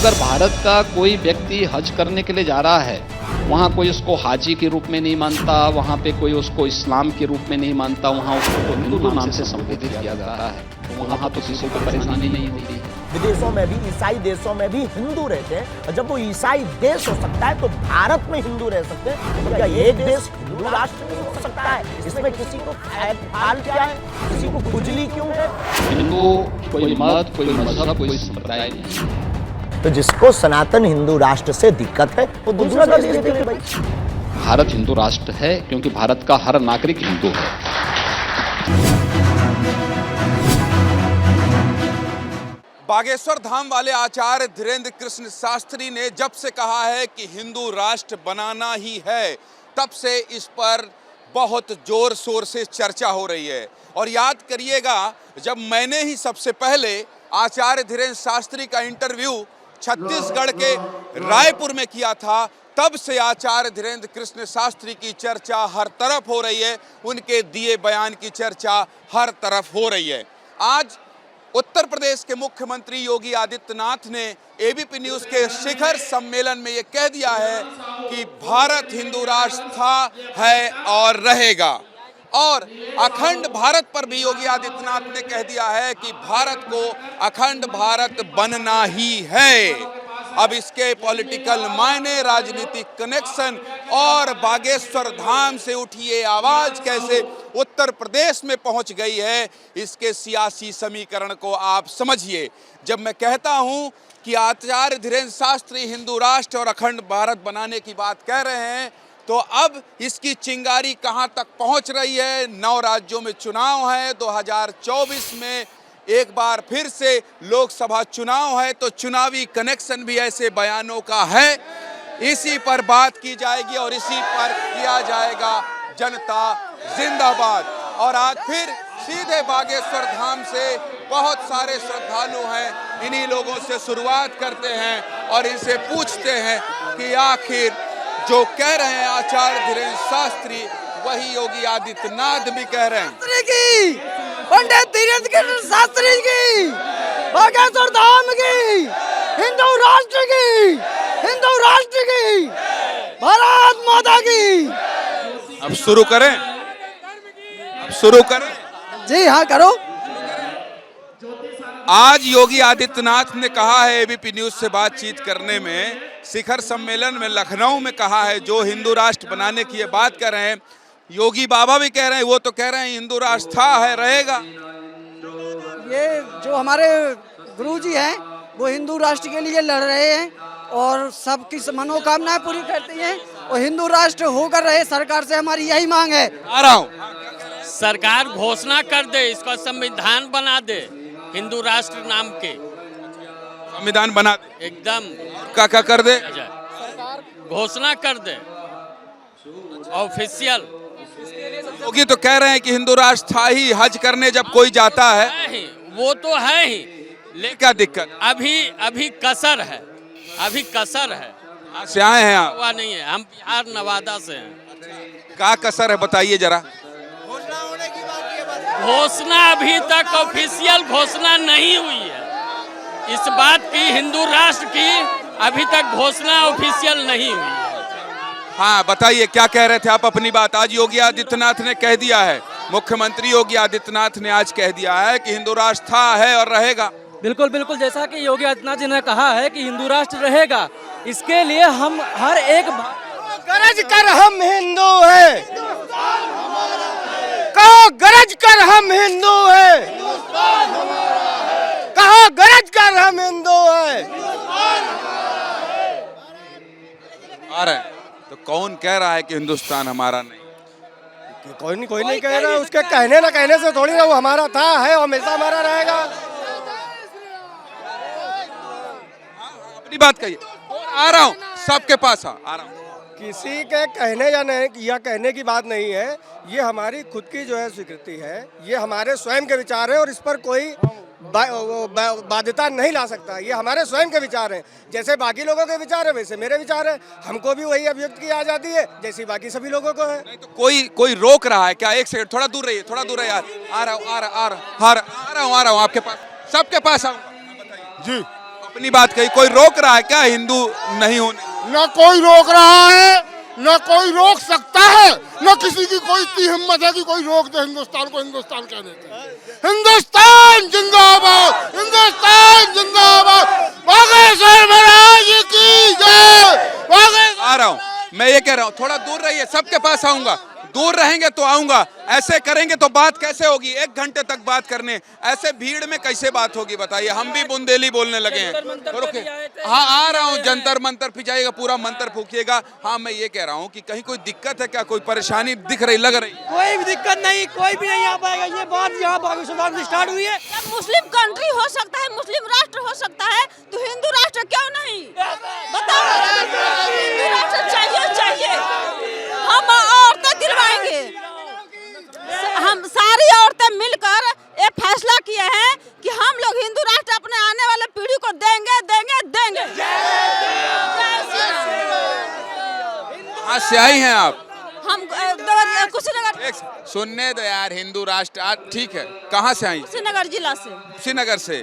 अगर भारत का कोई व्यक्ति हज करने के लिए जा रहा है, वहाँ कोई उसको हाजी के रूप में नहीं मानता, वहाँ पे कोई उसको इस्लाम के रूप में नहीं मानता, वहाँ उसको हिंदू नाम से संबोधित किया जा रहा है, तो वहाँ तो किसी को परेशानी नहीं होती। विदेशों में भी, ईसाई देशों में भी हिंदू रहते हैं, और जब वो ईसाई देश हो सकता है तो भारत में हिंदू रह सकते हैं। तो क्या एक देश हिंदू राष्ट्र नहीं हो सकता है? इसमें किसी को फाल क्या है, किसी को खुजली क्यों है? हिंदू कोई मत, कोई मजहब, कोई संप्रदाय नहीं। तो जिसको सनातन हिंदू राष्ट्र से दिक्कत है वो दूसरा देश देखे भाई। भारत हिंदू राष्ट्र है क्योंकि भारत का हर नागरिक हिंदू है। बागेश्वर धाम वाले आचार्य धीरेन्द्र कृष्ण शास्त्री ने जब से कहा है कि हिंदू राष्ट्र बनाना ही है, तब से इस पर बहुत जोर शोर से चर्चा हो रही है। और याद करिएगा, जब मैंने ही सबसे पहले आचार्य धीरेन्द्र शास्त्री का इंटरव्यू छत्तीसगढ़ के रायपुर में किया था, तब से आचार्य धीरेन्द्र कृष्ण शास्त्री की चर्चा हर तरफ हो रही है, उनके दिए बयान की चर्चा हर तरफ हो रही है। आज उत्तर प्रदेश के मुख्यमंत्री योगी आदित्यनाथ ने एबीपी न्यूज़ के शिखर सम्मेलन में ये कह दिया है कि भारत हिंदू राष्ट्र था, है और रहेगा। और अखंड भारत पर भी योगी आदित्यनाथ ने कह दिया है कि भारत को अखंड भारत बनना ही है। अब इसके पॉलिटिकल मायने, राजनीतिक कनेक्शन और बागेश्वर धाम से उठी ये आवाज कैसे उत्तर प्रदेश में पहुंच गई है, इसके सियासी समीकरण को आप समझिए। जब मैं कहता हूं कि आचार्य धीरेन्द्र शास्त्री हिंदू राष्ट्र और अखंड भारत बनाने की बात कह रहे हैं, तो अब इसकी चिंगारी कहां तक पहुंच रही है। 9 राज्यों में चुनाव है, 2024 में एक बार फिर से लोकसभा चुनाव है, तो चुनावी कनेक्शन भी ऐसे बयानों का है। इसी पर बात की जाएगी और इसी पर किया जाएगा जनता जिंदाबाद। और आज फिर सीधे बागेश्वर धाम से बहुत सारे श्रद्धालु हैं, इन्हीं लोगों से शुरुआत करते हैं और इनसे पूछते हैं कि आखिर जो कह रहे हैं आचार्य धीरेन्द्र शास्त्री, वही योगी आदित्यनाथ भी कह रहे हैं। पंडित धीरेन्द्र कृष्ण शास्त्री की, बागेश्वर धाम की, हिंदू राष्ट्र की, हिंदू राष्ट्र की, भारत माता की। अब शुरू करें, अब शुरू करें। जी हाँ, करो। आज योगी आदित्यनाथ ने कहा है एबीपी न्यूज़ से बातचीत करने में, शिखर सम्मेलन में लखनऊ में कहा है, जो हिंदू राष्ट्र बनाने की ये बात कर रहे हैं, योगी बाबा भी कह रहे हैं, वो तो कह रहे हैं हिंदू राष्ट्र था, है, रहेगा। ये जो हमारे गुरुजी हैं वो हिंदू राष्ट्र के लिए लड़ रहे हैं और सबकी मनोकामनाएं पूरी करती हैं और हिंदू राष्ट्र होकर रहे। सरकार से हमारी यही मांग है। आ रहा हूँ, सरकार घोषणा कर दे, इसका संविधान बना दे, हिंदू राष्ट्र नाम के संविधान बना दे, एकदम क्या कर दे, घोषणा कर दे ऑफिशियल। योगी तो कह रहे हैं कि हिंदू राष्ट्र था ही, हज करने जब कोई जाता है, वो तो है ही, लेकिन क्या दिक्कत, अभी कसर है, अभी कसर है। कहाँ से आए हैं आप? हुआ नहीं है, हम बिहार नवादा से हैं। क्या कसर है बताइए जरा। घोषणा अभी तक ऑफिशियल घोषणा नहीं हुई है इस बात की, हिंदू राष्ट्र की अभी तक घोषणा ऑफिशियल नहीं हुई है। हाँ बताइए, क्या कह रहे थे आप अपनी बात। आज योगी आदित्यनाथ ने कह दिया है, मुख्यमंत्री योगी आदित्यनाथ ने आज कह दिया है कि हिंदू राष्ट्र था, है और रहेगा। बिल्कुल बिल्कुल, जैसा कि योगी आदित्यनाथ जी ने कहा है कि हिंदू राष्ट्र रहेगा, इसके लिए हम हर एक गरज कर हम हिंदू हैं, कहो गरज कर हम हिंदू हैं, कहो गरज कर हम हिंदू हैं। आ रहे हैं तो कौन कह रहा है कि हिंदुस्तान हमारा नहीं? कोई नहीं कह रहा, उसके कहने ना कहने से थोड़ी ना वो हमारा था, है और हमेशा हमारा रहेगा। अपनी बात कहिए। आ रहा हूँ, सबके पास आ रहा हूँ। किसी के कहने या नहीं या कहने की बात नहीं है, ये हमारी खुद की जो है स्वीकृति है, ये हमारे स्वयं के विचार है और इस पर कोई बाध्यता नहीं ला सकता। ये हमारे स्वयं के विचार हैं, जैसे बाकी लोगों के विचार है वैसे मेरे विचार है। हमको भी वही अभिव्यक्त की आजादी है जैसी बाकी सभी लोगों को है। नहीं तो कोई रोक रहा है क्या? एक सेकंड, थोड़ा दूर रहिए, थोड़ा दूर रहिए यार। आ रहा हूँ आपके पास, सबके पास आऊंगा। जी। अपनी बात कही, कोई रोक रहा है क्या हिंदू नहीं होने? न कोई रोक रहा है, न कोई रोक सकता है, न किसी की कोई इतनी हिम्मत है कि कोई रोक दे हिंदुस्तान को हिंदुस्तान कह देते हैं। हिंदुस्तान जिंदाबाद, हिंदुस्तान जिंदाबाद, बागेश्वर महाराज की जय। आ रहा हूँ, मैं ये कह रहा हूँ थोड़ा दूर रहिए, सबके पास आऊंगा, दूर रहेंगे तो आऊंगा, ऐसे करेंगे तो बात कैसे होगी? 1 घंटे तक बात करने, ऐसे भीड़ में कैसे बात होगी बताइए? हम भी बुंदेली बोलने लगे हैं। रुके, हाँ आ रहा हूँ, जंतर मंतर पिटाइएगा, पूरा मंत्र फूकिएगा। हाँ मैं ये कह रहा हूँ कि कहीं कोई दिक्कत है क्या, कोई परेशानी दिख रही, लग रही? कोई भी दिक्कत नहीं, कोई भी नहीं आ पाएगा। ये बात यहाँ बागेश्वर से स्टार्ट हुई है। मुस्लिम कंट्री हो सकता है, मुस्लिम राष्ट्र हो सकता है, तो हिंदू राष्ट्र क्यों नहीं? बताओ, हिंदू राष्ट्र चाहिए। हम औरतें दिलवाएंगे, हम सारी औरतें मिलकर ये फैसला किए हैं कि हम लोग हिंदू राष्ट्र अपने आने वाले पीढ़ी को देंगे। कहाँ से आई हैं आप? हम कुशीनगर, सुनने दो यार, हिंदू राष्ट्र ठीक है। कहाँ से आई? कुशीनगर जिला से। कुशीनगर से।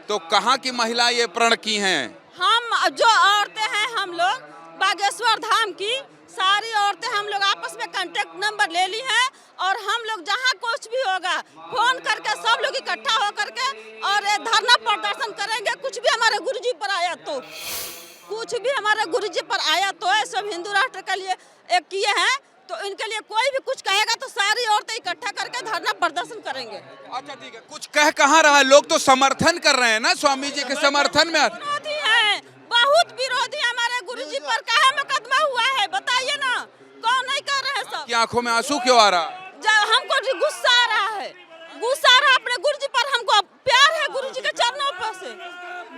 तो कहाँ की महिला ये प्रण की हैं? हम जो औरतें हैं, हम लोग बागेश्वर धाम की सारी औरतें हम लोग आपस में कांटेक्ट नंबर ले ली हैं, और हम लोग जहाँ कुछ भी होगा फोन करके सब लोग इकट्ठा हो करके और धरना प्रदर्शन करेंगे। कुछ भी हमारे गुरुजी पर आया तो, सब हिंदू राष्ट्र के लिए एक किए हैं, तो इनके लिए कोई भी कुछ कहेगा तो सारी औरतें इकट्ठा करके धरना प्रदर्शन करेंगे। अच्छा ठीक है, कुछ कह कहाँ रहा है? लोग तो समर्थन कर रहे हैं ना, स्वामी जी के समर्थन में। विरोधी हैं, बहुत विरोधी हमारे गुरुजी पर काहे मुकदमा हुआ है बताइए ना, कौन नहीं कर रहे हैं सब? की आंखों में आंसू क्यों आ रहा? जब हमको गुस्सा आ रहा है, अपने गुरुजी पर। हमको प्यार है गुरुजी के चरणों पर से,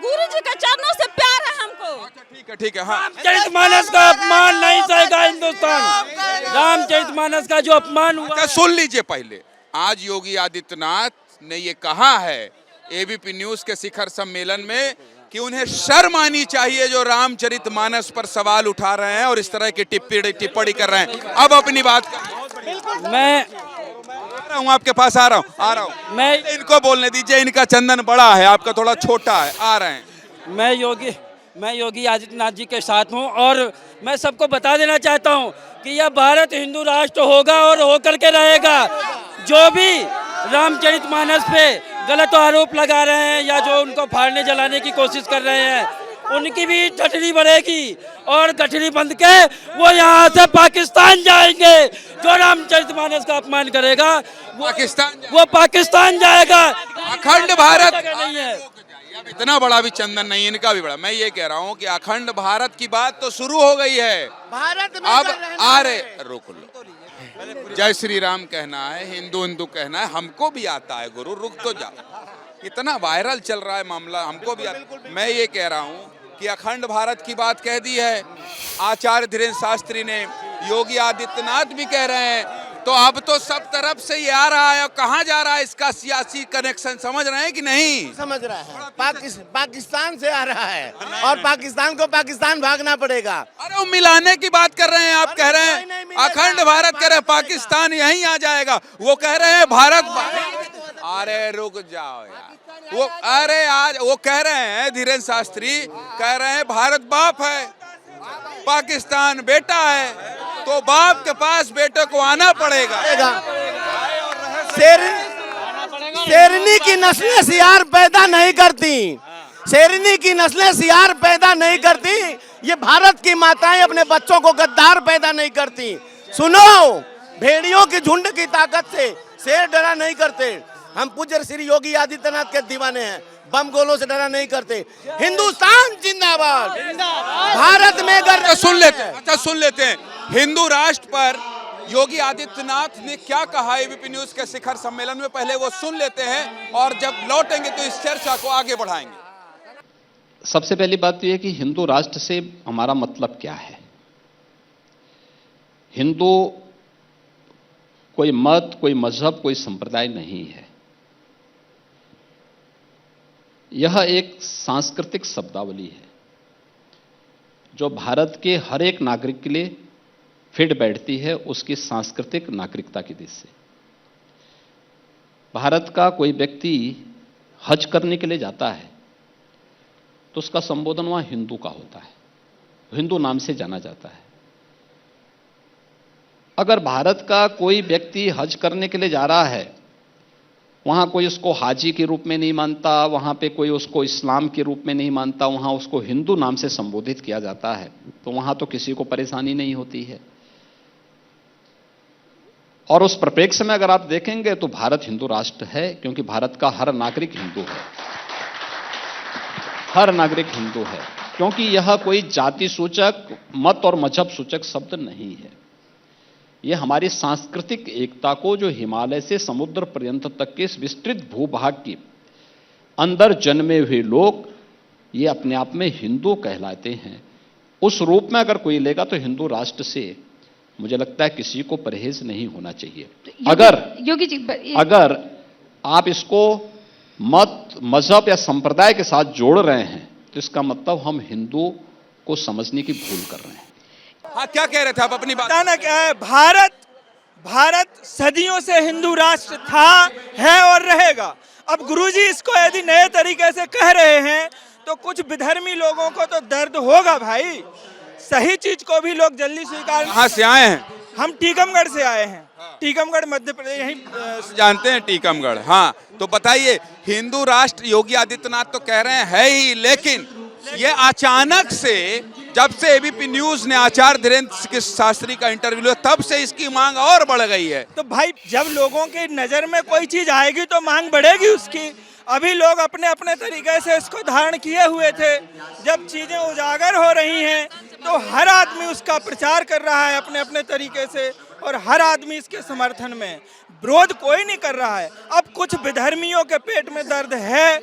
गुरुजी के चरणों से प्यार है हमको। अच्छा ठीक है हाँ। रामचरितमानस का अपमान नहीं सहेगा हिंदुस्तान। रामचरितमानस का जो अपमान हुआ। अच्छा सुन लीजिए पहले, आज योगी आदित्यनाथ ने ये कहा है एबीपी न्यूज के शिखर सम्मेलन में कि उन्हें शर्म आनी चाहिए जो रामचरितमानस पर सवाल उठा रहे हैं और इस तरह की टिप्पणी कर रहे हैं। अब अपनी बात मैं आ रहा हूँ, आपके पास आ रहा हूँ। मैं इनको बोलने दीजिए, इनका चंदन बड़ा है, आपका थोड़ा छोटा है। आ रहे हैं। मैं योगी आदित्यनाथ जी के साथ हूँ, और मैं सबको बता देना चाहता हूँ कि यह भारत हिंदू राष्ट्र होगा और होकर के रहेगा। जो भी रामचरितमानस पे गलत आरोप लगा रहे हैं या जो उनको फाड़ने जलाने की कोशिश कर रहे हैं, उनकी भी गठरी बढ़ेगी, और गठरी बंध के वो यहाँ से पाकिस्तान जाएंगे। जो रामचरितमानस का अपमान करेगा वो पाकिस्तान जाएगा। अखंड भारत नहीं है। अब इतना बड़ा भी चंदन नहीं, इनका भी बड़ा। मैं ये कह रहा हूँ कि अखंड भारत की बात तो शुरू हो गई है, भारत में अब आ रहे, रोक लो। जय श्री राम कहना है, हिंदू कहना है, हमको भी आता है गुरु, रुक तो जा। इतना वायरल चल रहा है मामला, हमको भी मैं ये कह रहा हूँ कि अखंड भारत की बात कह दी है आचार्य धीरेन्द्र शास्त्री ने, योगी आदित्यनाथ भी कह रहे हैं, तो अब तो सब तरफ से ये आ रहा है। और कहाँ जा रहा है इसका सियासी कनेक्शन, समझ रहे हैं कि नहीं? समझ रहा है, पाकिस्तान से आ रहा है, और पाकिस्तान को पाकिस्तान भागना पड़ेगा। अरे वो मिलाने की बात कर रहे हैं, आप कह रहे हैं अखंड भारत कह रहे हैं पाकिस्तान यहीं आ जाएगा, वो कह रहे हैं भारत। अरे रुक जाओ यार, वो अरे आज वो कह रहे हैं धीरेन्द्र शास्त्री कह रहे हैं भारत बाप है, पाकिस्तान बेटा है, तो बाप के पास बेटे को आना पड़ेगा। शेरनी की नस्लें सियार पैदा नहीं करती, शेरनी की नस्लें सियार पैदा नहीं करती। ये भारत की माताएं अपने बच्चों को गद्दार पैदा नहीं करती। सुनो, भेड़ियों की झुंड की ताकत से शेर डरा नहीं करते। हम पूज्य श्री योगी आदित्यनाथ के दीवाने हैं, बम गोलों से डरा नहीं करते। हिंदुस्तान जिंदाबाद, भारत में गर्व। सुन लेते हैं हिंदू राष्ट्र पर योगी आदित्यनाथ ने क्या कहा एबीपी न्यूज के शिखर सम्मेलन में, पहले वो सुन लेते हैं और जब लौटेंगे तो इस चर्चा को आगे बढ़ाएंगे। सबसे पहली बात तो यह कि हिंदू राष्ट्र से हमारा मतलब क्या है। हिंदू कोई मत, कोई मजहब, कोई संप्रदाय नहीं है। यह एक सांस्कृतिक शब्दावली है जो भारत के हर एक नागरिक के लिए फिट बैठती है उसकी सांस्कृतिक नागरिकता की दृष्टि से। भारत का कोई व्यक्ति हज करने के लिए जाता है तो उसका संबोधन वहां हिंदू का होता है, हिंदू नाम से जाना जाता है। अगर भारत का कोई व्यक्ति हज करने के लिए जा रहा है, वहां कोई उसको हाजी के रूप में नहीं मानता, वहां पे कोई उसको इस्लाम के रूप में नहीं मानता, वहां उसको हिंदू नाम से संबोधित किया जाता है, तो वहां तो किसी को परेशानी नहीं होती है। और उस परिप्रेक्ष्य में अगर आप देखेंगे तो भारत हिंदू राष्ट्र है, क्योंकि भारत का हर नागरिक हिंदू है, हर नागरिक हिंदू है, क्योंकि यह कोई जाति सूचक, मत और मजहब सूचक शब्द नहीं है। यह हमारी सांस्कृतिक एकता को, जो हिमालय से समुद्र पर्यंत तक के इस विस्तृत भूभाग के अंदर जन्मे हुए लोग, ये अपने आप में हिंदू कहलाते हैं, उस रूप में अगर कोई लेगा तो हिंदू राष्ट्र से मुझे लगता है किसी को परहेज नहीं होना चाहिए। योगी जी, अगर आप इसको मत, मजहब या संप्रदाय के साथ जोड़ रहे हैं तो इसका मतलब हम हिंदू को समझने की भूल कर रहे हैं। हाँ, क्या कह रहे थे आप अपनी बात? बताना क्या है, भारत सदियों से हिंदू राष्ट्र था, है और रहेगा। अब गुरुजी इसको यदि नए तरीके से कह रहे हैं तो कुछ विधर्मी लोगों को तो दर्द होगा भाई। सही चीज को भी लोग जल्दी स्वीकार। कहाँ से आए हैं? हम टीकमगढ़ से आए हैं। टीकमगढ़ मध्य प्रदेश, यही जानते हैं टीकमगढ़। हाँ, तो बताइए, हिंदू राष्ट्र योगी आदित्यनाथ तो कह रहे हैं है ही, लेकिन ये अचानक से जब से एबीपी न्यूज ने आचार्य धीरेन्द्र शास्त्री का इंटरव्यू लिया, तब से इसकी मांग और बढ़ गई है। तो भाई जब लोगों की नजर में कोई चीज आएगी तो मांग बढ़ेगी उसकी। अभी लोग अपने अपने तरीके से इसको धारण किए हुए थे, जब चीजें उजागर हो रही हैं तो हर आदमी उसका प्रचार कर रहा है अपने अपने तरीके से, और हर आदमी इसके समर्थन में। विरोध कोई नहीं कर रहा है। अब कुछ विधर्मियों के पेट में दर्द है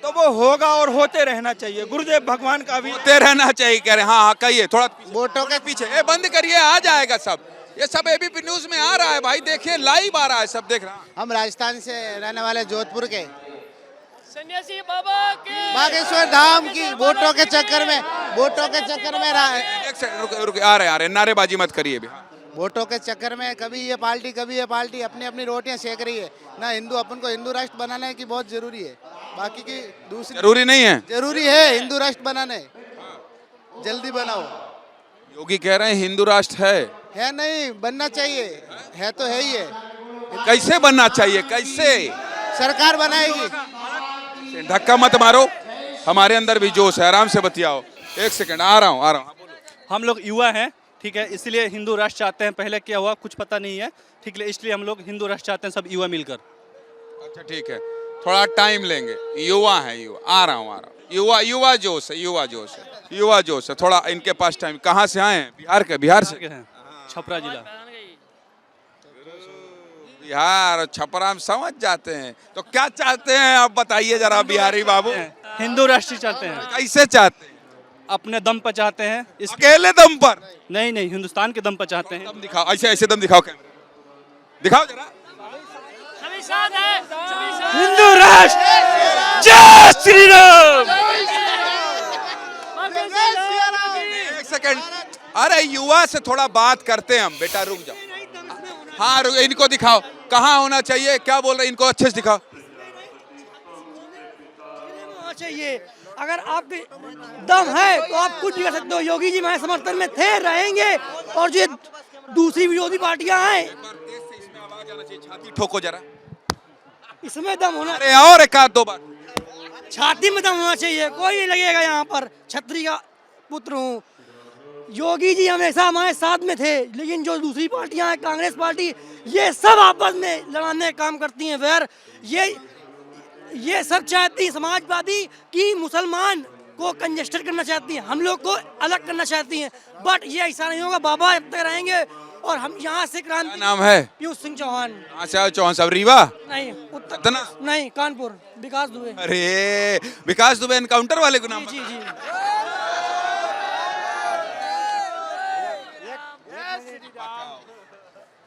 तो वो होगा और होते रहना चाहिए। गुरुदेव भगवान का भी होते रहना चाहिए कह रहे हैं। हाँ, कहिए, थोड़ा वोटों के पीछे बंद करिए, आ जाएगा सब। ये सब एबीपी न्यूज में आ रहा है भाई, देखिए लाइव आ रहा है, सब देख रहा है। हम राजस्थान से रहने वाले जोधपुर के सन्यासी बाबा के बागेश्वर धाम की वोटों के चक्कर में एक सेकंड रुके, आ रहे नारेबाजी मत करिए भी। वोटों के चक्कर में कभी ये पार्टी अपनी अपनी रोटियां सेक रही है ना। अपन को हिंदू राष्ट्र बनाने की बहुत जरूरी है, बाकी की दूसरी जरूरी नहीं है। जरूरी है हिंदू राष्ट्र बनाने, जल्दी बनाओ। योगी कह रहे हैं हिंदू राष्ट्र है नहीं, बनना चाहिए, है तो है ही है। कैसे बनना चाहिए, कैसे सरकार बनाएगी? धक्का मत मारो, हमारे अंदर भी जोश है, आराम से बतियाओ। एक सेकंड, आ रहा हूँ। हम लोग युवा हैं, ठीक है, इसलिए हिंदू राष्ट्र चाहते हैं। पहले क्या हुआ कुछ पता नहीं है, ठीक है, इसलिए हम लोग हिंदू राष्ट्र चाहते हैं, सब युवा मिलकर। अच्छा ठीक है, थोड़ा टाइम लेंगे, युवा है, युवा। आ रहा हूँ। युवा जोश है, थोड़ा इनके पास टाइम। कहाँ से आए हैं? बिहार से हैं, छपरा जिला। बिहार, छपरा में समझ जाते हैं। तो क्या चाहते हैं आप बताइए जरा बिहारी बाबू। हिंदू राष्ट्र चाहते हैं। कैसे चाहते हैं? अपने दम पर चाहते हैं। अकेले दम पर? नहीं, हिंदुस्तान के दम पर चाहते हैं। दम दिखाओ, ऐसे दम दिखाओ, दिखाओ जरा। हिंदू राष्ट्र, जय श्री राम। एक सेकंड, अरे युवा से थोड़ा बात करते हैं हम। बेटा रुक जाओ। हाँ, इनको दिखाओ, कहाँ होना चाहिए, क्या बोल रहे हैं, इनको अच्छे से दिखाओ। चाहिए, अगर आप दम है तो आप कुछ भी कर सकते हो। योगी जी हमारे समर्थन में थे, रहेंगे। और जो दूसरी विरोधी पार्टियां हैं, छाती ठोको जरा, इसमें दम होना। अरे और एक आध दो बार छाती में दम होना चाहिए, कोई नहीं लगेगा। यहाँ पर छत्री का पुत्र हूँ। योगी जी हमेशा हमारे साथ में थे, लेकिन जो दूसरी पार्टियां हैं, कांग्रेस पार्टी, ये सब आपस में लड़ाने का काम करती हैं। वैर ये सब चाहती हैं समाजवादी कि मुसलमान को कंजेस्टेड करना चाहती हैं, हम लोग को अलग करना चाहती हैं। बट ये ऐसा नहीं होगा, बाबा अब तक रहेंगे। और हम यहाँ से क्रांति। नाम है पीयूष सिंह चौहान। अच्छा, चौहान साहब, रीवा नहीं, उत्तर नहीं, कानपुर। विकास दुबे। अरे विकास दुबे एनकाउंटर वाले को नाम? जी।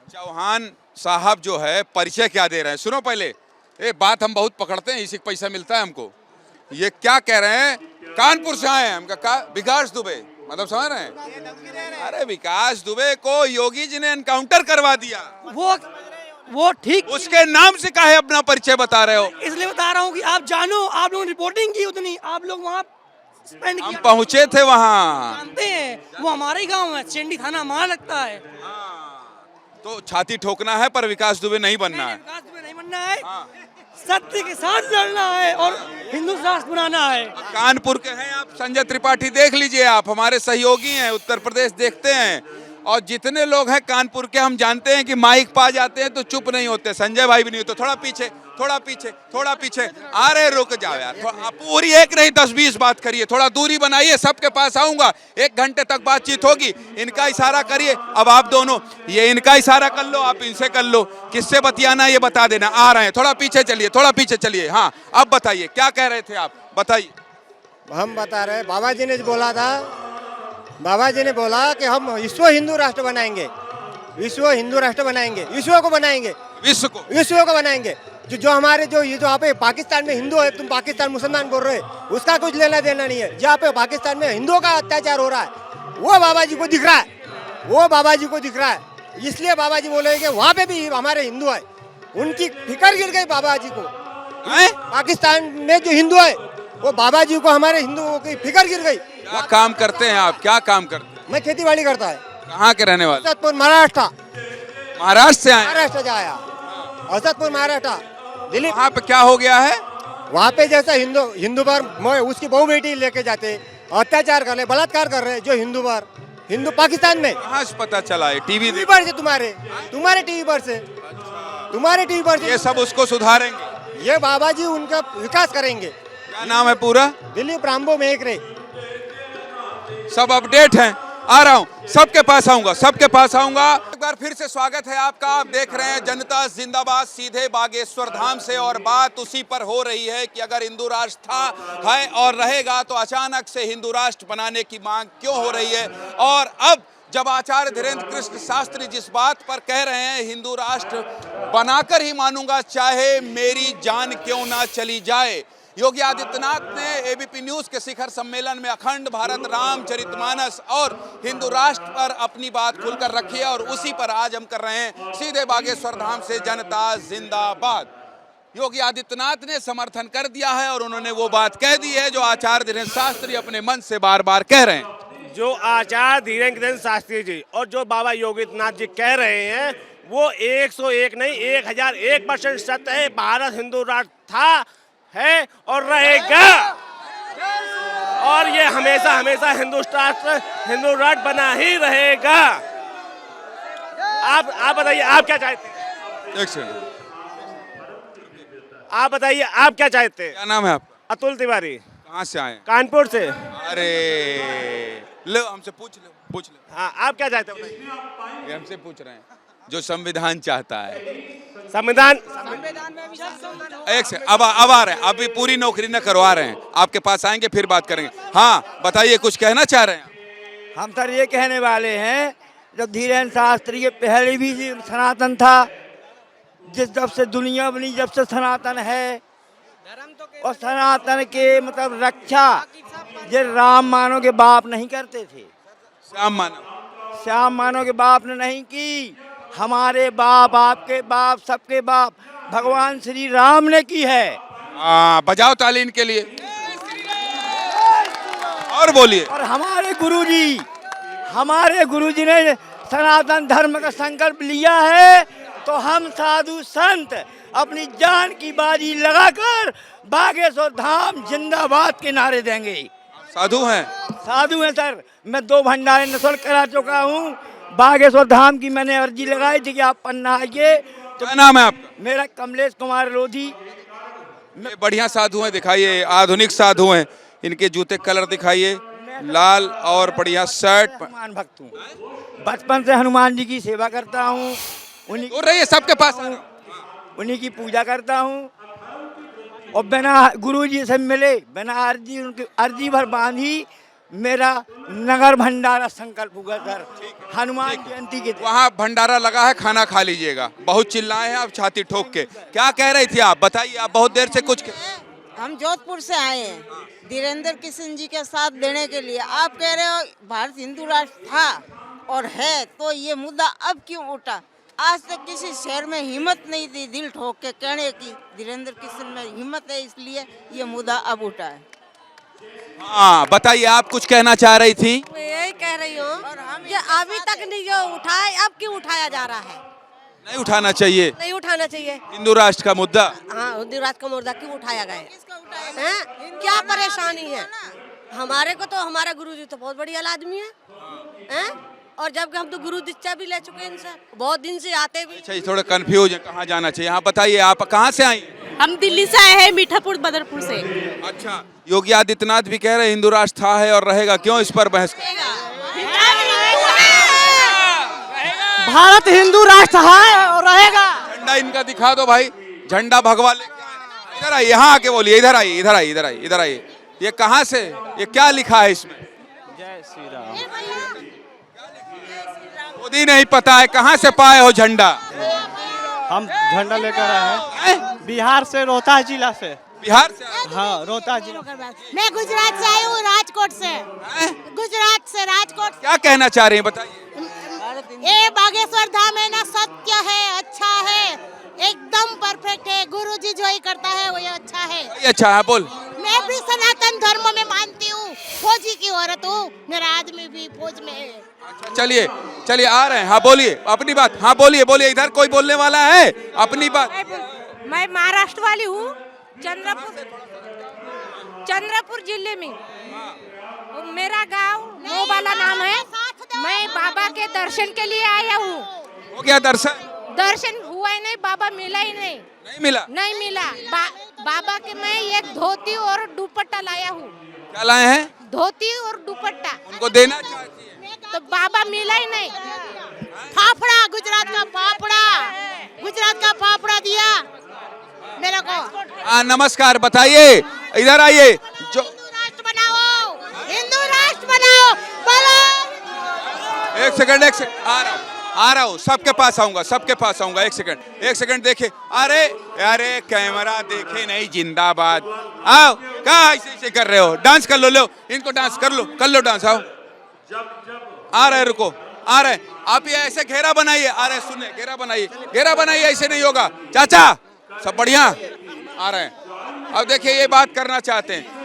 चौहान साहब जो है परिचय क्या दे रहे हैं, सुनो पहले। ये बात हम बहुत पकड़ते हैं, इसी पैसा मिलता है हमको। ये क्या कह रहे हैं, कानपुर से आए हैं। हम कहा विकास दुबे, मतलब समझ रहे हैं? अरे विकास दुबे को योगी जी ने एनकाउंटर करवा दिया। वो ठीक, उसके नाम से काहे अपना परिचय बता रहे हो? इसलिए बता रहा हूँ कि आप जानो, आप लोगों ने रिपोर्टिंग की उतनी, आप लोग वहाँ स्पेंड हम किया। पहुंचे थे वहां। जानते हैं वो हमारा ही गांव है, चेंडी थाना हमारा लगता है। तो छाती ठोकना है पर विकास दुबे नहीं बनना है। विकास में नहीं बनना है, सत्य के साथ लड़ना है और हिंदू राष्ट्र बनाना है। कानपुर के हैं आप, संजय त्रिपाठी देख लीजिए, आप हमारे सहयोगी हैं, उत्तर प्रदेश देखते हैं, और जितने लोग हैं कानपुर के हम जानते हैं कि माइक पा जाते हैं तो चुप नहीं होते। संजय भाई भी नहीं होते, थोड़ा पीछे थोड़ा पीछे थोड़ा पीछे। अरे रुक जाओ यार, आप पूरी एक नहीं 10-20 बात करिए, थोड़ा दूरी बनाइए, सबके पास आऊंगा, 1 घंटे तक बातचीत होगी। इनका इशारा करिए, अब आप दोनों ये इनका इशारा कर लो, आप इनसे कर लो, किससे बतियाना ये बता देना। आ रहे हैं, थोड़ा पीछे चलिए, थोड़ा पीछे चलिए। हाँ अब बताइए क्या कह रहे थे आप, बताइए। हम बता रहे, बाबा जी ने बोला था, बाबा जी ने बोला कि हम विश्व हिंदू राष्ट्र बनाएंगे, विश्व हिंदू राष्ट्र बनाएंगे, विश्व को बनाएंगे, विश्व को बनाएंगे। जो हमारे जो ये जो यहाँ पे पाकिस्तान में हिंदू है, तुम पाकिस्तान मुसलमान बोल रहे हो, उसका कुछ लेना देना नहीं है। जहाँ पे पाकिस्तान में हिंदुओं का अत्याचार हो रहा है वो बाबा जी को दिख रहा है, वो बाबा जी को दिख रहा है। इसलिए बाबा जी बोले कि वहाँ पे भी हमारे हिंदू है, उनकी फिक्र गिर गई बाबा जी को। पाकिस्तान में जो हिंदू है वो बाबा जी को, हमारे हिंदुओं की फिक्र गिर गई। क्या काम करते हैं आप, क्या काम करते हैं? मैं खेती बाड़ी करता है। कहाँ के रहने वाले? असदपुर महाराष्ट्र। महाराष्ट्र से आए? महाराष्ट्र से आया, असदपुर महाराष्ट्र, दिल्ली। वहाँ पे क्या हो गया है? वहाँ पे जैसा हिंदू पर उसकी बहू बेटी लेके जाते, अत्याचार कर रहे, बलात्कार कर रहे, जो हिंदू पर, हिंदू पाकिस्तान में। कहाँ से पता चला है? टीवी पर से, तुम्हारे टीवी पर से, तुम्हारे टीवी पर से। ये सब उसको सुधारेंगे, ये बाबा जी उनका विकास करेंगे। क्या नाम है पूरा? दिलीप रामबो मेहकरे। सब अपडेट हैं, आ रहा हूं, सबके पास आऊंगा, सबके पास आऊंगा। एक बार फिर से स्वागत है आपका। आप देख रहे हैं जनता जिंदाबाद सीधे बागेश्वर धाम से, और बात उसी पर हो रही है कि अगर हिंदू राष्ट्र था, है और रहेगा तो अचानक से हिंदू राष्ट्र बनाने की मांग क्यों हो रही है। और अब जब आचार्य धीरेन्द्र कृष्ण शास्त्री जिस बात पर कह रहे हैं हिंदू राष्ट्र बनाकर ही मानूंगा चाहे मेरी जान क्यों ना चली जाए। योगी आदित्यनाथ ने एबीपी न्यूज के शिखर सम्मेलन में अखंड भारत रामचरितमानस और हिंदू राष्ट्र पर अपनी बात खुलकर रखी है, और उसी पर आज हम कर रहे हैं सीधे बागेश्वर धाम से जनता जिंदाबाद। योगी आदित्यनाथ ने समर्थन कर दिया है और उन्होंने वो बात कह दी है जो आचार्य धीरेन्द्र शास्त्री अपने मन से बार बार कह रहे हैं। जो आचार्य धीरेन्द्र शास्त्री जी और जो बाबा योगी आदित्यनाथ जी कह रहे हैं वो 101 नहीं 1001% सत्य है। भारत हिंदू राष्ट्र था, है और रहेगा, और ये हमेशा हमेशा हिंदू राष्ट्र बना ही रहेगा। आप बताइए आप क्या चाहते हैं? एक सेकंड, आप बताइए आप क्या चाहते हैं? क्या नाम है आपका? अतुल तिवारी। कहाँ से आए? कानपुर से। अरे लो हमसे पूछ लो। हाँ आप क्या चाहते हैं? ये हमसे पूछ रहे हैं जो संविधान चाहता है। संविधान एक से अब आ रहे हैं, अभी पूरी नौकरी न करवा रहे हैं, आपके पास आएंगे फिर बात करेंगे। हाँ बताइए, कुछ कहना चाह रहे हैं? हम सर ये कहने वाले हैं, जब धीरेन्द्र शास्त्री के पहले भी सनातन था, जब से दुनिया बनी जब से सनातन है, और सनातन के मतलब रक्षा ये राम मानो के बाप नहीं करते थे, श्याम मानो के बाप ने नहीं की, हमारे बाप, आपके बाप, सबके बाप भगवान श्री राम ने की है। बजाओ ताली इनके लिए और बोलिए। और हमारे गुरुजी ने सनातन धर्म का संकल्प लिया है, तो हम साधु संत अपनी जान की बाजी लगाकर बागेश्वर धाम जिंदाबाद के नारे देंगे। साधु हैं? साधु हैं सर, मैं 2 भंडारे निःशुल्क करा चुका हूँ। बागेश्वर धाम की मैंने अर्जी लगाई थी कि आप पन्ना आइए। तो क्या नाम है आपका? मेरा कमलेश कुमार लोधी। बढ़िया साधु हैं, दिखाइए, आधुनिक साधु हैं, इनके जूते कलर दिखाइए, लाल और बढ़िया शर्ट। हनुमान भक्त हूँ, बचपन से हनुमान जी की सेवा करता हूँ, उन्हीं सबके पास उन्हीं की पूजा करता हूँ, और बिना गुरु जी से मिले, बिना अर्जी उनकी अर्जी भर बांधी मेरा नगर भंडारा संकल्प हुआ सर, हनुमान जयंती के। वहाँ भंडारा लगा है, खाना खा लीजिएगा। बहुत चिल्लाए हैं आप छाती ठोक के। क्या कह रही थी आप, बताइए, आप बहुत देर से कुछ हम जोधपुर से आए हैं धीरेन्द्र कृष्ण जी के साथ देने के लिए। आप कह रहे हो भारत हिंदू राष्ट्र था और है, तो ये मुद्दा अब क्यों उठा? आज तक किसी शहर में हिम्मत नहीं थी दिल ठोक के कहने की, धीरेन्द्र कृष्ण में हिम्मत है, इसलिए ये मुद्दा अब उठा है। हाँ बताइए, आप कुछ कहना चाह रही थी? मैं यही कह रही हूँ कि अभी तक नहीं जो उठाए, अब क्यों उठाया जा रहा है? नहीं उठाना चाहिए नहीं उठाना चाहिए। हिंदू राष्ट्र का मुद्दा। हाँ, हिंदू राष्ट्र का मुद्दा क्यों उठाया गया है? क्या परेशानी है हमारे को? तो हमारा गुरुजी तो बहुत बढ़िया आदमी है, और जबकि हम तो गुरु दीक्षा भी ले चुके हैं इनसे, बहुत दिन से आते भी। अच्छा, ये थोड़ा कंफ्यूज है, कहाँ जाना चाहिए? हाँ बताइए, आप कहाँ से आई? हम दिल्ली से आए हैं, मीठापुर बदरपुर से। अच्छा, योगी आदित्यनाथ भी कह रहे हैं हिंदू राष्ट्र था है और रहेगा, क्यों इस पर बहस? भारत हिंदू राष्ट्र है और रहेगा। झंडा इनका दिखा दो भाई, झंडा भगवा लेके आए। इधर आइए, यहाँ आके बोलिए, इधर आइए, इधर आइए, इधर आइए, इधर आइए। ये कहाँ से, ये क्या लिखा है इसमें? जय श्री राम। खुद ही नहीं पता है, कहाँ से पाए हो झंडा? हम झंडा लेकर आए हैं बिहार से, रोहतास जिला से। बिहार से? हाँ, रोहतास जिला। मैं गुजरात से आई हूँ, राजकोट से। गुजरात से, राजकोट। क्या कहना चाह रहे हैं बताइए? ये बागेश्वर धाम है ना, सत्य है, अच्छा है, एकदम परफेक्ट है। गुरुजी जो ही करता है वो अच्छा है। ये अच्छा है, बोल। मैं भी सनातन धर्म में मानती हूँ, फौजी की औरत हूँ, मेरा आदमी भी फौज में है। अच्छा, चलिए चलिए, आ रहे हैं। हाँ बोलिए अपनी बात। हाँ बोलिए बोलिए, इधर कोई बोलने वाला है? अपनी बात। मैं महाराष्ट्र वाली हूँ, चंद्रपुर जिले में। मेरा गांव मोबाला नाम है। मैं बाबा के दर्शन के लिए आया हूँ। हो गया दर्शन? दर्शन हुआ ही नहीं, बाबा मिला ही नहीं। नहीं मिला? नहीं मिला। बाबा के मैं एक धोती और दुपट्टा लाया हूँ। क्या लाए हैं? धोती और दुपट्टा। उनको देना चाहती है तो बाबा मिला ही नहीं। फाफड़ा, गुजरात का फाफड़ा, गुजरात का फाफड़ा दिया मेरे को। हाँ नमस्कार, बताइए, इधर आइए। जो हिंदू राष्ट्र बनाओ, हिंदू राष्ट्र बनाओ, बोलो। एक सेकंड आ रहा हूँ, सबके पास आऊंगा, सबके पास आऊंगा। एक सेकंड देखिए। अरे अरे कैमरा देखे नहीं, जिंदाबाद। आओ, क्या ऐसे कर रहे हो? डांस कर लो, इनको डांस कर लो डांस। आओ, आ रहे, रुको, आ रहे। आप ये ऐसे घेरा बनाइए। आ रहे, सुनिए, घेरा बनाइए, ऐसे नहीं होगा। चाचा सब बढ़िया आ रहे हैं। अब देखिए, ये बात करना चाहते हैं।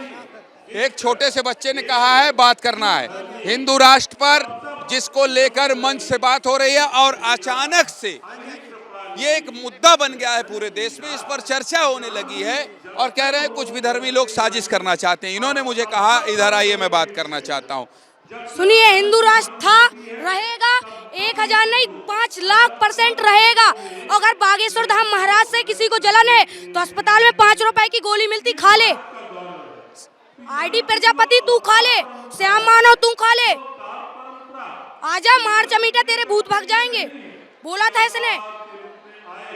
एक छोटे से बच्चे ने कहा है बात करना है हिंदू राष्ट्र पर, जिसको लेकर मंच से बात हो रही है, और अचानक से ये एक मुद्दा बन गया है पूरे देश में। इस पर चर्चा होने लगी है और कह रहे हैं कुछ विधर्मी लोग साजिश करना चाहते हैं। इन्होंने मुझे कहा इधर आइए, मैं बात करना चाहता हूँ। सुनिए, हिंदू राष्ट्र था, रहेगा, 1000 नहीं 5 लाख% रहेगा। अगर बागेश्वर धाम महाराज से किसी को जलन है तो अस्पताल में 5 रुपए की गोली मिलती, खा ले। आईडी प्रजापति तू खा ले, श्याम मानव तू खा ले, आजा मार चमीटा, तेरे भूत भाग जाएंगे। बोला था इसने,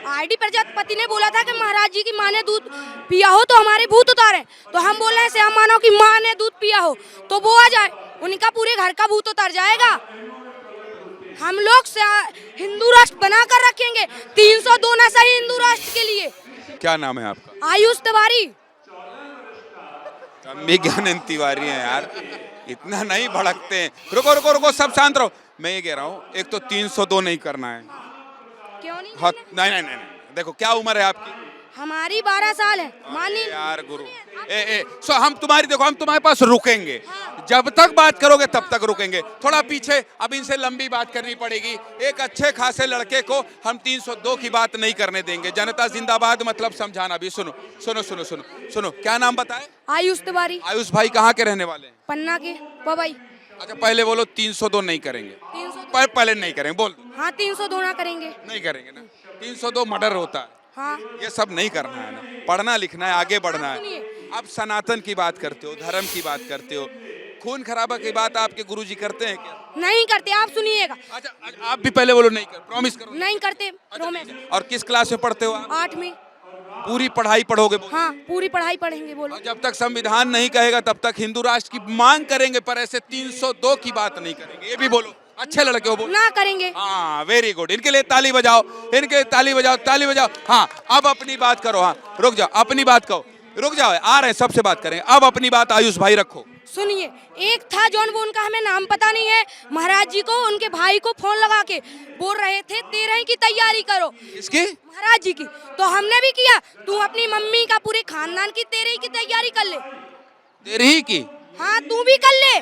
आईडी प्रजापति ने बोला था कि महाराज जी की माँ ने दूध पिया हो तो हमारे भूत उतारे। तो हम बोल रहे हैं श्याम मानव की माँ ने दूध पिया हो तो वो आ जाए, उनका पूरे घर का भूत उतर जाएगा। हम लोग हिंदू राष्ट्र बनाकर रखेंगे। 302 ना सही हिंदू राष्ट्र के लिए। क्या नाम है आपका? आयुष तिवारी। ज्ञानंद तिवारी है यार, इतना नहीं भड़कते हैं। रुको, सब शांत रहो। मैं ये कह रहा हूँ, एक तो 302 नहीं करना है। क्यों नहीं? नहीं, देखो क्या उम्र है आपकी? हमारी 12 साल है। मानिए यार गुरु, हम तुम्हारे पास रुकेंगे। जब तक बात करोगे तब तक रुकेंगे। थोड़ा पीछे, अब इनसे लंबी बात करनी पड़ेगी। एक अच्छे खासे लड़के को हम 302 की बात नहीं करने देंगे। जनता जिंदाबाद मतलब समझाना भी। सुनो, क्या नाम बताए? आयुष तिवारी। आयुष भाई कहाँ के रहने वाले हैं? पन्ना के पवई। अच्छा, पहले बोलो 302 नहीं करेंगे। पहले नहीं करेंगे, बोल। हाँ, 302 ना करेंगे। नहीं करेंगे ना। 302 मर्डर होता है। हाँ, ये सब नहीं करना है ना, पढ़ना लिखना है, आगे बढ़ना है। आप सनातन की बात करते हो, धर्म की बात करते हो, खून खराबा की बात आपके गुरुजी करते हैं क्या? नहीं करते, आप सुनिएगा। अच्छा, आप भी पहले बोलो नहीं कर, प्रॉमिस करो। नहीं करते। और किस क्लास में पढ़ते हो आप? 8वीं। पूरी पढ़ाई पढ़ोगे? हाँ, पूरी पढ़ाई पढ़ेंगे। बोलो। जब तक संविधान नहीं कहेगा तब तक हिंदू राष्ट्र की मांग करेंगे, पर ऐसे 302 की बात नहीं करेंगे। ये भी बोलो। अच्छे लड़के हो, बोलो। ना करेंगे। हाँ, वेरी गुड। इनके लिए ताली बजाओ, ताली बजाओ। हाँ, अब अपनी बात करो। हाँ, रुक जाओ, अपनी बात कहो। रुक जाओ, आ रहे हैं, सबसे बात करेंगे। अब अपनी बात आयुष भाई रखो। सुनिए, एक था जॉन, वो उनका हमें नाम पता नहीं है। महाराज जी को, उनके भाई को फोन लगा के बोल रहे थे 13 की तैयारी करो। इसकी? महाराज जी की। तो हमने भी किया। तू अपनी मम्मी का, पूरे खानदान की 13 की तैयारी कर ले। 13 की? हाँ तू भी कर ले,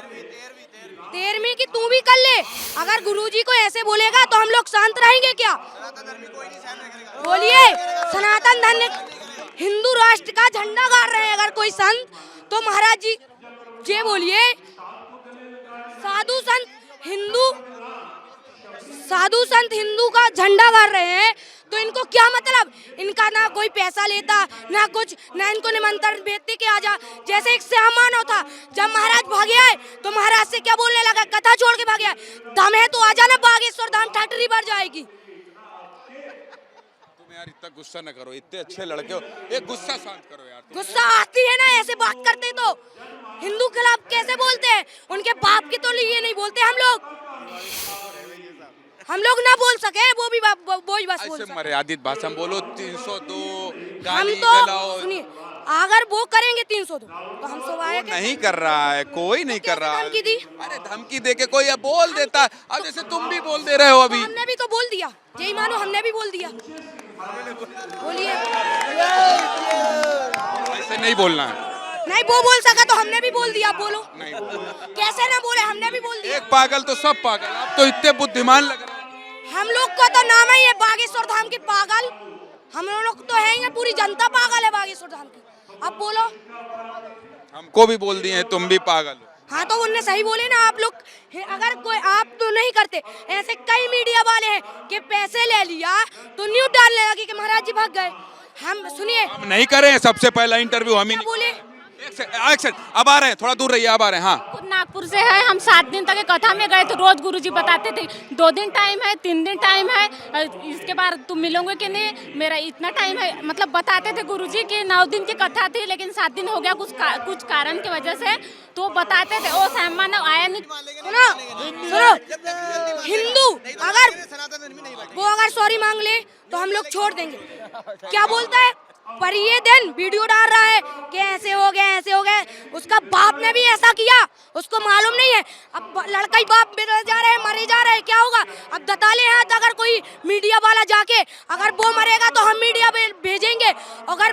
13वीं की तू भी कर ले। अगर गुरुजी को ऐसे बोलेगा तो हम लोग शांत रहेंगे क्या? बोलिए, सनातन धर्म हिंदू राष्ट्र का झंडा गाड़ रहे हैं अगर कोई संत, तो महाराज जी ये बोलिए, साधु संत हिंदू का झंडा गाड़ रहे हैं तो इनको क्या मतलब? इनका ना कोई पैसा लेता ना कुछ, ना इनको निमंत्रण भेजते कि आजा। जैसे एक श्याम मानव था, जब महाराज भागे आए तो महाराज से क्या बोलने लगा? कथा छोड़ के भागे आए, दम है तो आजा ना बागेश्वर धाम, ठटरी भर जाएगी। तुम यार इतना गुस्सा न करो, इतने अच्छे लड़के हो, एक गुस्सा शांत करो यार। गुस्सा आती है ना ऐसे बात करते तो। हिंदू खिलाफ कैसे बोलते हैं? उनके बाप के तो लिए नहीं बोलते हम लोग ना बोल सके, वो भी बस बोल सके। मर्यादित भाषा बोलो। 302 हम गाली तो गलौज। सुनिए, अगर वो करेंगे 302 तो हम स्वाभाविक नहीं कर रहा है, कोई नहीं कर रहा है। धमकी दी? अरे धमकी दे के कोई बोल देता है, अब जैसे तुम भी बोल दे रहे हो अभी। हमने भी तो बोल दिया, यही मानो हमने भी बोल दिया। बोलिए, ऐसे नहीं बोलना है। नहीं वो बोल सका तो हमने भी बोल दिया। बोलो नहीं, कैसे ना बोले, हमने भी बोल दिया। एक पागल तो सब पागल, आप तो इतने बुद्धिमान लग रहे हैं। हम लोग का तो नाम ही है बागेश्वर धाम के पागल। हम लोग तो है ही, पूरी जनता पागल है बागेश्वर धाम की। अब बोलो, हमको भी बोल दिए हैं तुम भी पागल हो। हाँ तो उनने सही बोले ना। आप लोग अगर कोई, आप तो नहीं करते, ऐसे कई मीडिया वाले हैं कि पैसे ले लिया तो न्यूज डालने लगे कि महाराज जी भाग गए। हम सुनिए, हम नहीं करें, सबसे पहला इंटरव्यू हम ही नहीं। बोले एक सेकंड, अब आ रहे हैं, थोड़ा दूर रहिए, अब आ रहे हैं। हाँ, नागपुर से है, हम 7 दिन तक कथा में गए थे, रोज गुरुजी बताते थे 2 दिन टाइम है, 3 दिन टाइम है, इसके बाद तुम मिलोगे कि नहीं, मेरा इतना टाइम है, मतलब बताते थे गुरुजी कि 9 दिन की कथा थी, लेकिन 7 दिन हो गया कुछ कारण की वजह से, तो बताते थे। ओ श्याम मानव आया नहीं। सुनो, हिंदू अगर सॉरी मांग ले तो हम लोग छोड़ देंगे। क्या बोलता है? पर ये दिन वीडियो डाल रहा है कि ऐसे हो गए। उसका बाप ने भी ऐसा किया, उसको मालूम नहीं है। अब लड़का ही बाप मरे जा रहे हैं, क्या होगा? अब दताले हाथ अगर कोई मीडिया वाला जाके अगर वो मरेगा तो हम मीडिया भेजेंगे। अगर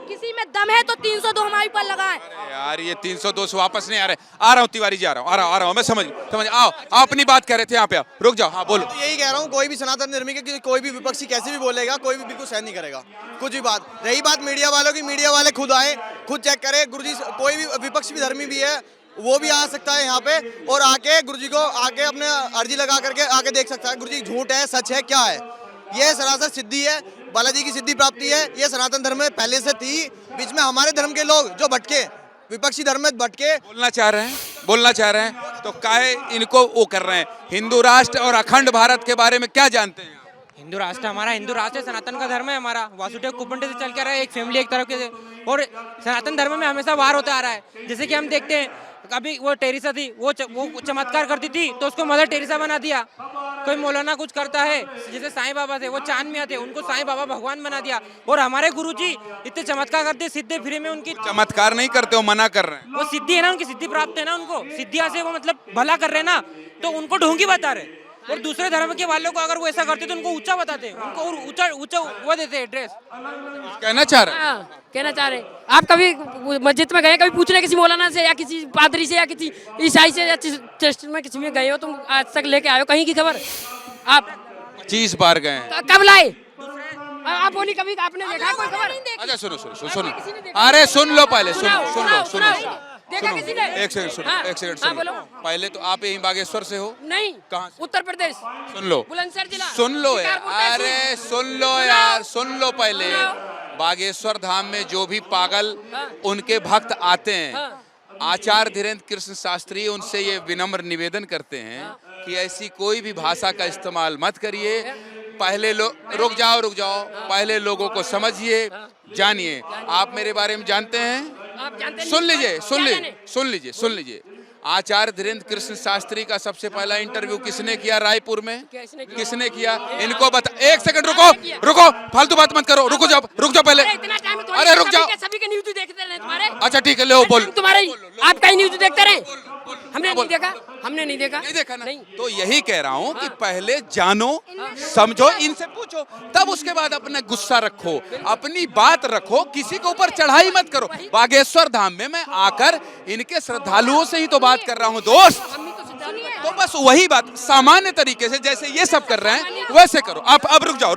किसी में दम है तो 302 हमारे पर लगाए। यार ये 302 से वापस नहीं आ रहे। आ रहा हूँ तिवारी जी, आ रहा हूँ मैं। समझ आओ, अपनी बात कर रहे थे यहाँ पे, रुक जाओ। हाँ बोलो। तो यही कह रहा हूँ, कोई भी सनातन धर्मी के कोई भी विपक्षी कैसे भी बोलेगा, कोई भी बिल्कुल सहन नहीं करेगा कुछ भी बात। रही बात मीडिया वालों की, मीडिया वाले खुद आए, खुद चेक करे। गुरुजी कोई भी विपक्ष भी धर्मी भी है, वो भी आ सकता है यहाँ पे और आके गुरुजी को आके अपने अर्जी लगा करके आके देख सकता है गुरुजी झूठ है सच है क्या है। ये सरासर सिद्धि है, बालाजी की सिद्धि प्राप्ति है। ये सनातन धर्म में पहले से थी। बीच में हमारे धर्म के लोग जो भटके, विपक्षी धर्म में भटके, बोलना चाह रहे हैं तो काहे इनको वो कर रहे हैं। हिंदू राष्ट्र और अखंड भारत के बारे में क्या जानते हैं? हिंदू राष्ट्र हमारा, हिंदू राष्ट्र सनातन का धर्म है हमारा। वासुदेव कुलपंडित से चल कर रहा है, एक फैमिली एक तरफ के। और सनातन धर्म में हमेशा वार होता आ रहा है। जैसे कि हम देखते हैं, अभी वो टेरेसा थी, वो चमत्कार करती थी तो उसको मदर टेरेसा बना दिया। कोई मौलाना कुछ करता है, जैसे साईं बाबा थे, वो चांद में आते, उनको साईं बाबा भगवान बना दिया। और हमारे गुरुजी इतने चमत्कार करते, सिद्धि फ्री में उनकी चमत्कार नहीं करते, वो मना कर रहे हैं। वो सिद्धि है ना, उनकी सिद्धि प्राप्त है ना, उनको सिद्धिया से वो मतलब भला कर रहे हैं ना, तो उनको ढोंगी बता रहे। और दूसरे धर्म के वालों को अगर वो ऐसा करते तो उनको ऊंचा बताते, उनको और ऊंचा वो देते एड्रेस। कहना चाह रहे आप कभी मस्जिद में गए, कभी पूछने किसी मौलाना से या किसी पादरी से या किसी ईसाई से या चर्च में किसी में गए हो, तुम आज तक लेके आए हो कहीं की खबर? आप 25 बार गए हैं। कब लाए आप? बोली कभी आपने देखा कोई खबर? अच्छा सुनो, अरे सुन लो पहले, सुनो। देखा किसी ने? एक सेकंड सुनो। पहले तो आप यहीं बागेश्वर से हो? नहीं, कहाँ से? उत्तर प्रदेश। सुन लो, बुलंदशहर जिला। सुन लो यार, अरे सुन लो पहले। बागेश्वर धाम में जो भी पागल उनके भक्त आते हैं, आचार्य धीरेन्द्र कृष्ण शास्त्री उनसे ये विनम्र निवेदन करते हैं कि ऐसी कोई भी भाषा का इस्तेमाल मत करिए। पहले रुक जाओ, पहले लोगों को समझिए, जानिए। आप मेरे बारे में जानते हैं? सुन लीजिए। आचार्य धीरेन्द्र कृष्ण शास्त्री का सबसे पहला इंटरव्यू किसने किया रायपुर में? किसने किया? इनको बता। एक सेकंड रुको, फालतू बात मत करो, रुक जाओ पहले। अरे रुक जाओ, सभी के न्यूज देखते रहे तुम्हारे। अच्छा ठीक है, लो बोल। तुम्हारे आपका ही न्यूज देखते रहे। हमने नहीं देखा, हमने नहीं देखा। नहीं देखा ना? तो यही कह रहा हूँ कि पहले जानो, समझो, इनसे पूछो, तब उसके बाद अपना गुस्सा रखो, अपनी बात रखो, किसी के ऊपर चढ़ाई मत करो। बागेश्वर धाम में मैं आकर इनके श्रद्धालुओं से ही तो बात कर रहा हूँ दोस्त। तो बस वही बात सामान्य तरीके से जैसे ये सब कर रहे हैं वैसे करो। आप अब रुक जाओ,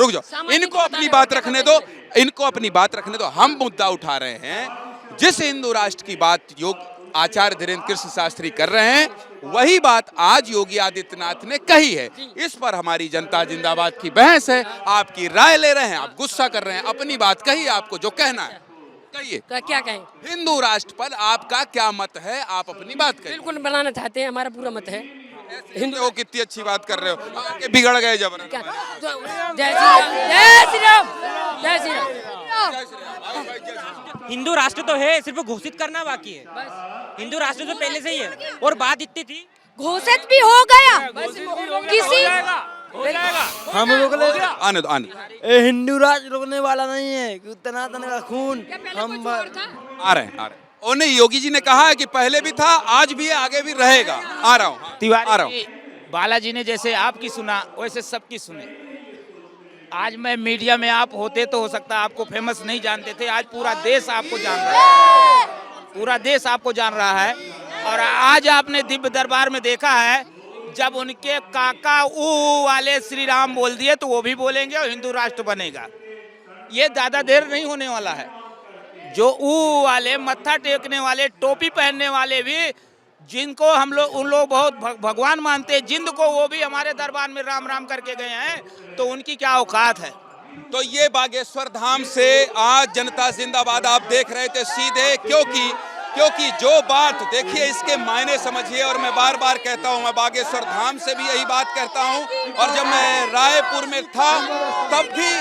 इनको अपनी बात रखने दो, इनको अपनी बात रखने दो। हम मुद्दा उठा रहे हैं, जिस हिंदू राष्ट्र की बात आचार्य धीरेन्द्र कृष्ण शास्त्री कर रहे हैं, वही बात आज योगी आदित्यनाथ ने कही है। इस पर हमारी जनता जिंदाबाद की बहस है, आपकी राय ले रहे हैं, आप गुस्सा कर रहे हैं। अपनी बात कही, आपको जो कहना है कहिए। क्या कहें? हिंदू राष्ट्र पर आपका क्या मत है, आप अपनी बात कहिए। बिल्कुल बनाना चाहते हैं, हमारा पूरा मत है। हिंदू हो, कितनी अच्छी बात कर रहे हो, आके बिगड़ गए जब। जय श्री राम, जय श्री राम। हिंदू राष्ट्र तो है, सिर्फ घोषित करना बाकी है। हिंदू राष्ट्र तो पहले से ही है। और बात इतनी थी, घोषित भी हो गया। किसी हम लोग आने दो, हिंदू राष्ट्र रुकने वाला नहीं है, सनातन का खून हम आ रहे हैं। ओ नहीं, योगी जी ने कहा है कि पहले भी था, आज भी है, आगे भी रहेगा। आ रहा हूँ तिवारी, बालाजी ने जैसे आपकी सुना वैसे सबकी सुने। आज मैं मीडिया में आप होते तो हो सकता है आपको फेमस नहीं जानते थे, आज पूरा देश आपको जान रहा है, पूरा देश आपको जान रहा है। और आज आपने दिव्य दरबार में देखा है, जब उनके काका ऊ वाले श्री राम बोल दिए तो वो भी बोलेंगे और हिंदू राष्ट्र बनेगा। ये ज्यादा देर नहीं होने वाला है। जो ऊ वाले मत्था टेकने वाले, टोपी पहनने वाले भी, जिनको हम लोग उन लोग बहुत भगवान मानते हैं, जिंद को, वो भी हमारे दरबार में राम राम करके गए हैं, तो उनकी क्या औकात है। तो ये बागेश्वर धाम से आज जनता जिंदाबाद आप देख रहे थे सीधे, क्योंकि जो बात देखिए, इसके मायने समझिए। और मैं बार बार कहता हूँ, मैं बागेश्वर धाम से भी यही बात कहता हूँ, और जब मैं रायपुर में था तब भी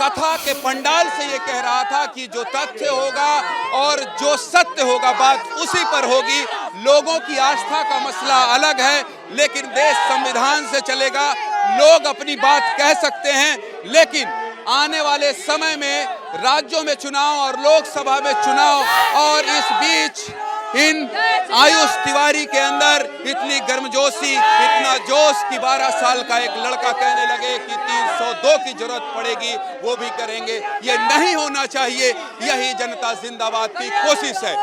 कथा के पंडाल से ये कह रहा था कि जो तथ्य होगा और जो सत्य होगा, बात उसी पर होगी। लोगों की आस्था का मसला अलग है, लेकिन देश संविधान से चलेगा। लोग अपनी बात कह सकते हैं, लेकिन आने वाले समय में राज्यों में चुनाव और लोकसभा में चुनाव, और इस बीच इन आयुष तिवारी के अंदर इतनी गर्मजोशी, इतना जोश कि 12 साल का एक लड़का कहने लगे कि 302 की जरूरत पड़ेगी, वो भी करेंगे। ये नहीं होना चाहिए। यही जनता जिंदाबाद की कोशिश है।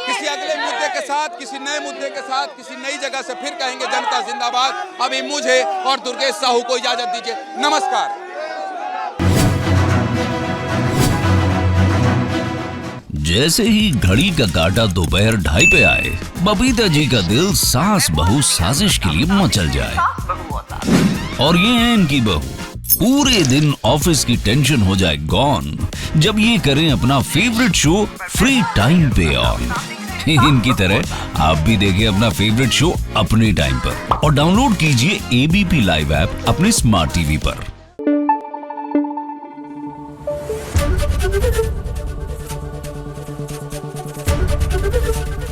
किसी अगले मुद्दे के साथ, किसी नए मुद्दे के साथ, किसी नई जगह से फिर कहेंगे जनता जिंदाबाद। अभी मुझे और दुर्गेश साहू को इजाजत दीजिए। नमस्कार। जैसे ही घड़ी का काटा दोपहर 2:30 पे आए, बबीता जी का दिल सास बहू साजिश के लिए मचल जाए। और ये है इनकी बहू, पूरे दिन ऑफिस की टेंशन हो जाए गॉन जब ये करें अपना फेवरेट शो फ्री टाइम पे ऑन। इनकी तरह आप भी देखें अपना फेवरेट शो अपने टाइम पर, और डाउनलोड कीजिए ABP लाइव ऐप अपने स्मार्ट टीवी पर।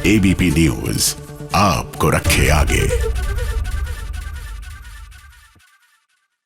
ABP न्यूज आपको रखे आगे।